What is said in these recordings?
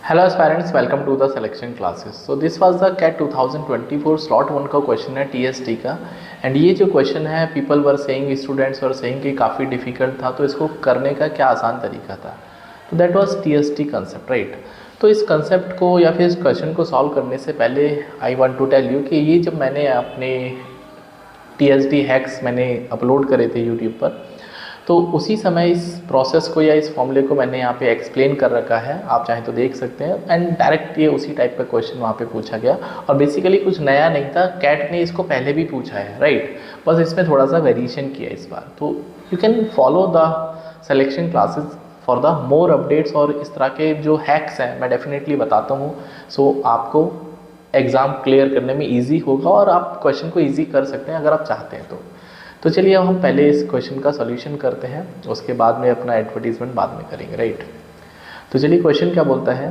Hello aspirants, welcome to the selection classes. So this was the CAT 2024 slot 1 का question है TST का and ये जो question है people were saying, students were saying कि काफ़ी डिफिकल्ट था, तो इसको करने का क्या आसान तरीका था। तो that was TST concept, right. तो इस कंसेप्ट को या फिर इस क्वेश्चन को सॉल्व करने से पहले I want to tell you कि ये जब मैंने अपने TST हैक्स मैंने अपलोड करे थे यूट्यूब पर, तो उसी समय इस प्रोसेस को या इस फॉर्मूले को मैंने यहाँ पे एक्सप्लेन कर रखा है, आप चाहें तो देख सकते हैं। एंड डायरेक्ट ये उसी टाइप का क्वेश्चन वहाँ पे पूछा गया और बेसिकली कुछ नया नहीं था, कैट ने इसको पहले भी पूछा है, राइट। बस इसमें थोड़ा सा वेरिएशन किया इस बार। तो you can follow the selection classes for the more updates, और इस तरह के जो हैक्स हैं मैं डेफिनेटली बताता हूँ। सो आपको एग्ज़ाम क्लियर करने में ईजी होगा और आप क्वेश्चन को ईजी कर सकते हैं अगर आप चाहते हैं तो चलिए अब हम पहले इस क्वेश्चन का सॉल्यूशन करते हैं, उसके बाद में अपना एडवर्टीजमेंट बाद में करेंगे, राइट। तो चलिए क्वेश्चन क्या बोलता है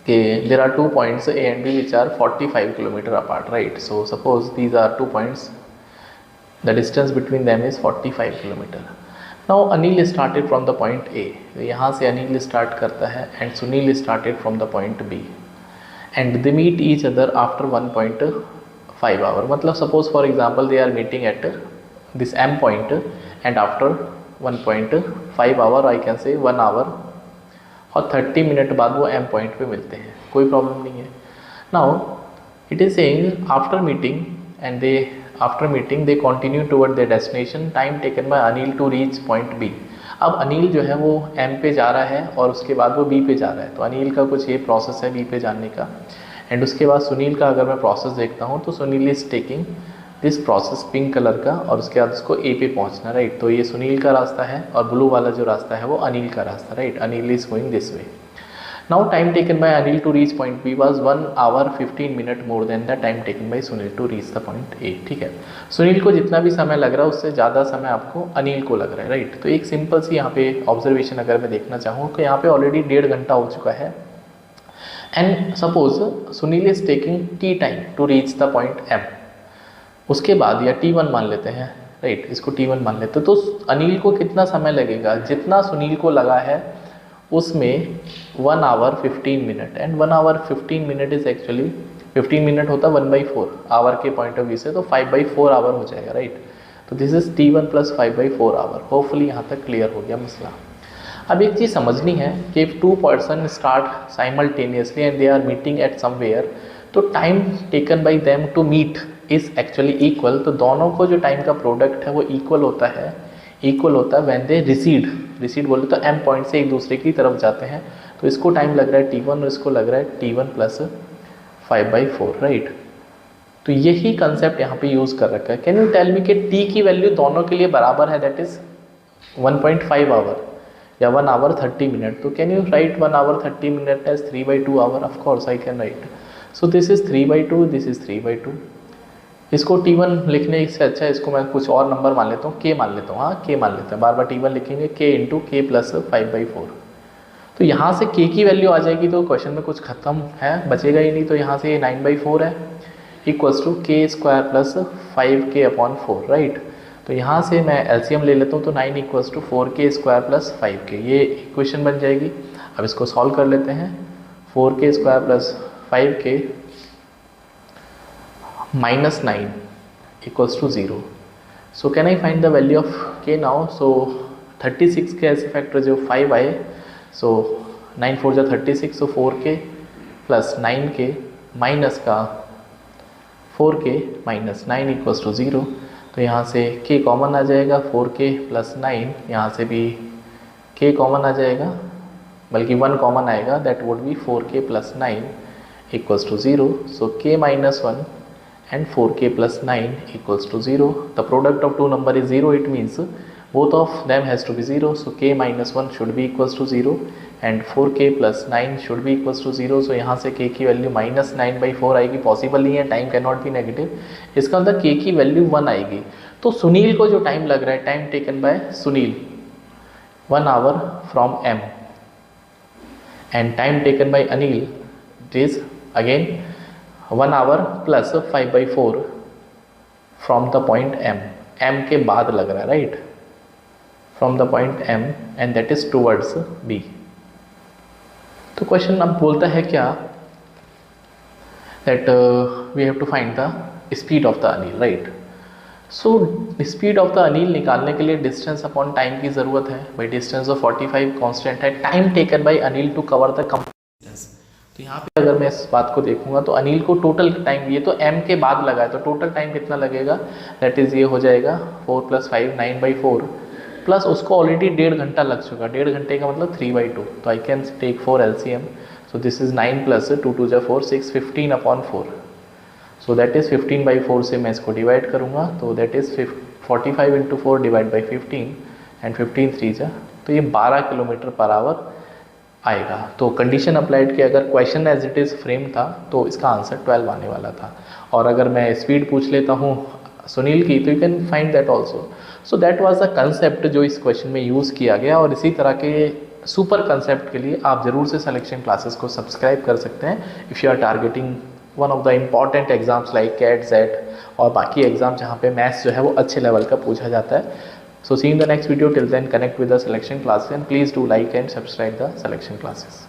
कि there are 2 points A and B which are 45 kilometre apart, right. So suppose these are 2 points, the distance between them is 45 kilometre. Now Anil started from the point A, यहाँ से अनिल स्टार्ट करता है and Sunil started from the point B and they meet each other after 1.5 hour. मतलब suppose for example they are meeting at this M point and after 1.5 hour, I can say 1 our और 30 minute बाद वो M point पे मिलते हैं, कोई problem नहीं है। Now it is saying after meeting they continue toward their destination, time taken by Anil to reach point B. अब अनिल जो है वो M पे जा रहा है और उसके बाद वो B पे जा रहा है, तो अनिल का कुछ ये प्रोसेस है B पे जाने का। एंड उसके बाद सुनील का अगर मैं प्रोसेस देखता हूँ तो Sunil is taking this process pink colour का और उसके बाद उसको ए पे पहुँचना, राइट। तो ये सुनील का रास्ता है और ब्लू वाला जो रास्ता है वो अनिल का रास्ता, right. Anil is going this way. Now time taken by Anil to reach point B was 1 hour 15 minute more than the time taken by Sunil to reach the point A, ठीक है। सुनील को जितना भी समय लग रहा है उससे ज़्यादा समय आपको अनिल को लग रहा है, राइट। तो एक सिंपल सी यहाँ पे ऑब्जर्वेशन अगर मैं देखना चाहूँ तो यहाँ पे ऑलरेडी 1.5 घंटा हो चुका है and suppose Sunil is taking T time to reach the point M। उसके बाद या T1 मान लेते हैं, राइट, इसको T1 मान लेते हैं। तो अनिल को कितना समय लगेगा, जितना सुनील को लगा है उसमें 1 hour 15 minute and 1 hour 15 minute is actually 15 minute होता 1/4 आवर के पॉइंट ऑफ व्यू से, तो 5/4 आवर हो जाएगा, राइट। तो this is T1 + 5/4 our. Hopefully यहाँ तक क्लियर हो गया मसला। अब एक चीज़ समझनी है कि if 2 person start simultaneously and they are meeting at somewhere, तो time taken by them to meet is actually equal. तो दोनों को जो टाइम का प्रोडक्ट है वो इक्वल होता है व्हेन दे रिसीड बोले तो M पॉइंट से एक दूसरे की तरफ जाते हैं। तो इसको टाइम लग रहा है T1 और इसको लग रहा है T1 + 5/4, राइट। तो यही कंसेप्ट यहाँ पे यूज़ कर रखा है। कैन यू टेल मी कि T की वैल्यू दोनों के लिए बराबर है, दैट इज 1.5 आवर या 1 आवर 30 मिनट। तो can you write 1 hour 30 minute as 3/2 hour? Of course I can write. So this is 3/2, this is 3/2। इसको T1 लिखने से अच्छा है इसको मैं कुछ और नंबर मान लेता हूँ, K मान लेता हूँ। हाँ, K मान लेते हैं, बार बार T1 लिखेंगे, K × K + 5/4। तो यहाँ से K की वैल्यू आ जाएगी तो क्वेश्चन में कुछ खत्म है, बचेगा ही नहीं। तो यहाँ से ये 9/4 है equals to K² + 5K/4, right. तो यहाँ से मैं LCM ले लेता हूँ, तो 9 = 4K² + 5K, ये इक्वेशन बन जाएगी। अब इसको सॉल्व कर लेते हैं। 4K² + 5K -9 = 0। So can I find the value of K now? So 36 के ऐसे फैक्टर जो 5 आए, सो 9 × 4 = 36, सो 4K + 9K माइनस का 4K - 9 = 0। तो यहाँ से K कॉमन आ जाएगा, 4K + 9, यहाँ से भी K कॉमन आ जाएगा, बल्कि 1 कॉमन आएगा, that would be 4K + 9 = 0। So K - 1 and 4K + 9 = 0. The product of two number is 0, it means both of them has to be 0. So K - 1 should be equals to 0 and 4K + 9 should be equals to 0. So यहाँ से K की value -9/4 आएगी, possible नहीं है, time can not be negative. इसका मतलब K की value 1 आएगी। तो सुनील को जो टाइम लग रहा है, time taken by Sunil 1 our from M and time taken by Anil it is again 1 hour plus 5/4 from the point M के बाद लग रहा है, right, from the point M and that is towards B। तो question अब बोलता है क्या, that we have to find the speed of the Anil, right. So speed of the Anil निकालने के लिए डिस्टेंस अपॉन टाइम की ज़रूरत है। भाई डिस्टेंस ऑफ 45 कांस्टेंट है, time taken by Anil to cover the complete distance. तो यहाँ पे अगर मैं इस बात को देखूंगा तो अनिल को टोटल टाइम, ये तो m के बाद लगा है, तो टोटल टाइम कितना लगेगा, दैट इज़ ये हो जाएगा 4 + 5 9/4, प्लस उसको ऑलरेडी 1.5 घंटा लग चुका, 1.5 घंटे का मतलब 3/2। तो I can take 4 LCM, so this is 9 + 2 2 = 4 6 15/4। So that is 15/4 से मैं इसको डिवाइड करूँगा, तो that is 45 × 4 divide by 15 and 15 3 जा, तो ये 12 km/h आएगा। तो कंडीशन अप्लाइड के अगर क्वेश्चन एज इट इज़ फ्रेम था तो इसका आंसर 12 आने वाला था। और अगर मैं स्पीड पूछ लेता हूँ सुनील की, तो you can find that also. So that was the concept जो इस क्वेश्चन में यूज़ किया गया। और इसी तरह के सुपर कंसेप्ट के लिए आप ज़रूर से सिलेक्शन क्लासेस को सब्सक्राइब कर सकते हैं if you are targeting one of the important exams like CAT जेट और बाकी एग्जाम जहाँ पे मैथ्स जो है वो अच्छे लेवल का पूछा जाता है। So see you in the next video. Till then, connect with the selection classes and please do like and subscribe the selection classes.